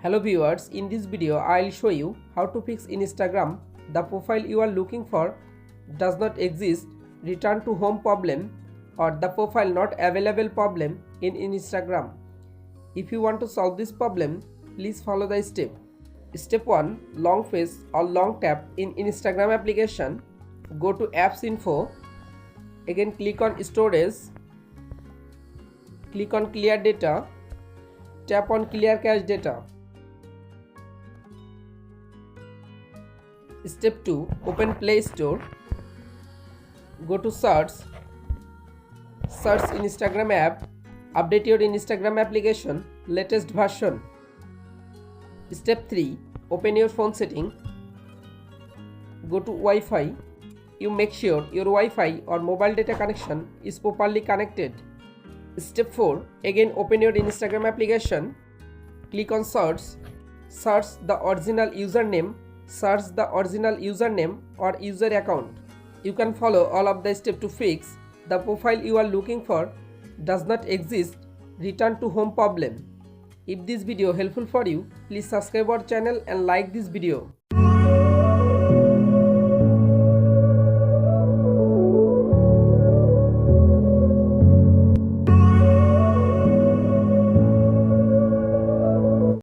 Hello viewers, in this video I'll show you how to fix in Instagram the profile you are looking for does not exist, return to home problem, or the profile not available problem in Instagram. If you want to solve this problem, please follow the step. Step 1. Long press or long tap in Instagram application. Go to apps info. Again click on storage. Click on clear data. Tap on clear cache data. Step 2. Open Play Store. Go to search. Search Instagram app. Update your Instagram application latest version. Step 3. Open your phone setting. Go to Wi-Fi. You make sure your Wi-Fi or mobile data connection is properly connected. Step 4. Again open your Instagram application. Click on search. Search the original username. Search the original username or user account. You can follow all of the steps to fix the profile you are looking for does not exist, return to home problem. If this video helpful for you, please subscribe our channel and like this video.